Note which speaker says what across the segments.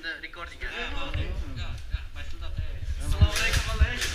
Speaker 1: the recording.
Speaker 2: Ja, başladı. Assalamualaikum alaikum.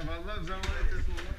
Speaker 3: Vallahi zaman etesin olur.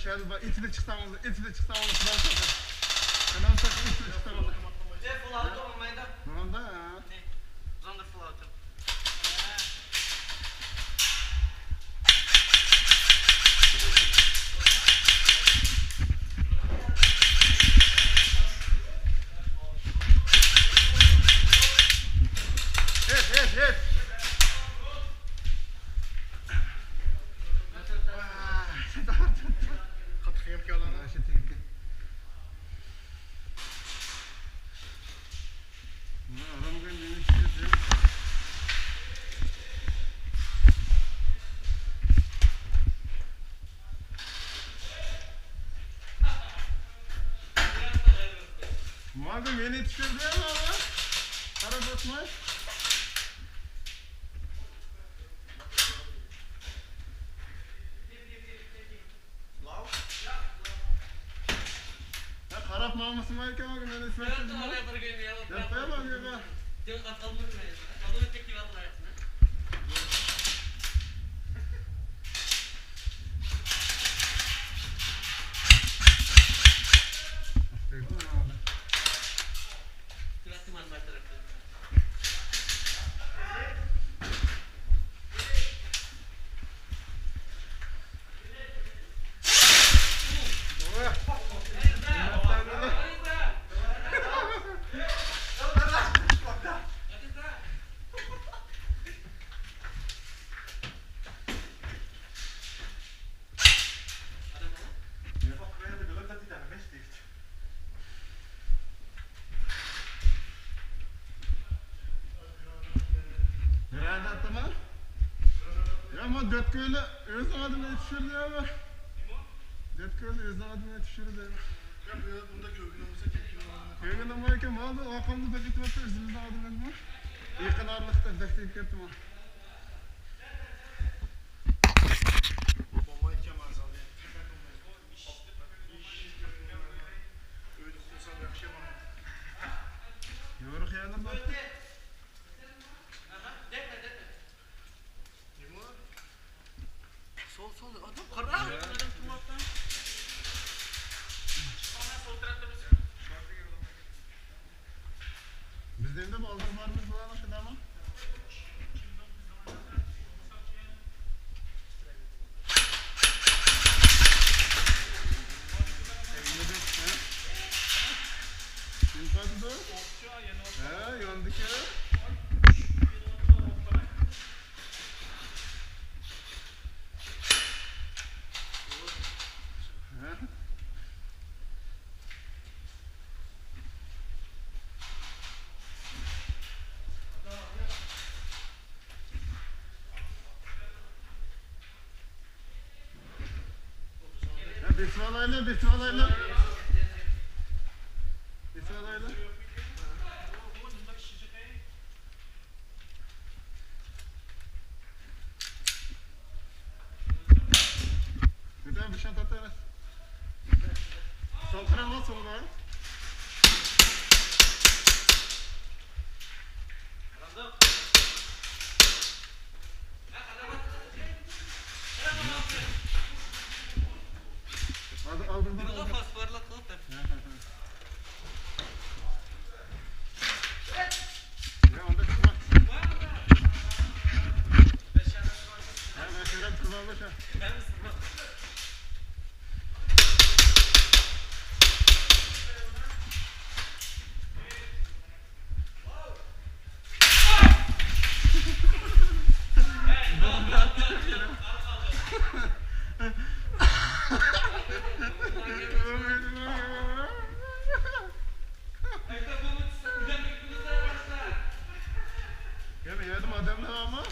Speaker 3: Şöyle bak iti de çıksamız, iti de çıksamız falan sakın. Kanal sakın iti de çıksamız.
Speaker 2: Ne full auto mu mayda?
Speaker 3: Tamam da ya.
Speaker 2: Ne? Zonder full auto.
Speaker 3: Abi beni düşürdü ama. Para tutma. Ya harap namusu var ki ama beni ismetsin. Yapaya bak ya. Nerede attım? Ya ama Dötköy'le özün adını düşürdü ama. Dötköy'le özün adını düşürdü.
Speaker 1: Ya bundaki ögünümüze tepki var.
Speaker 3: Köyün ama ki malda akamda da gitip attı özümüzden adını mı? Yakın ağırlıkta destek ettim ha.
Speaker 1: Bombayı kemal zaten. Öyle kursam yakışamam.
Speaker 3: Yoruk yanım da.
Speaker 2: Sol adam kara.
Speaker 3: Bizden de baldırlarımız var mı kadar mı? Kim tadı da? He, yandık ya. He? Bismillahirrahmanirrahim, bismillahirrahmanirrahim. Bismillahirrahmanirrahim. Bir daha bir şey tatarız. Sol tarafa sol da. Aldım bana. Ya onda çıkmaz. Ya ben şöyle bir kıvamda şey. Ya ben yardım adamlar ama.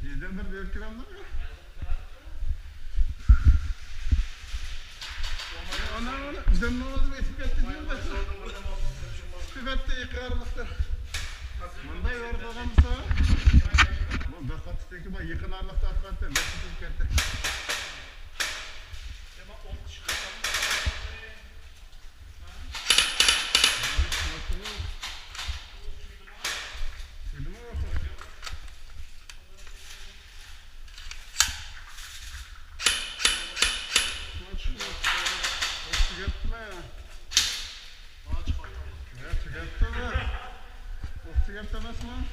Speaker 3: Yüzdendir 4 kilomda mı? Ondan bizden ne oldu? Etikette diyorum da. Etikette yıkarlıktır. Bunda yoruk olmamsa. Bu dakattaki bak yıkınarlıkta atkattır. Etikette. Çıkarttı mı? Çıkarttı mı?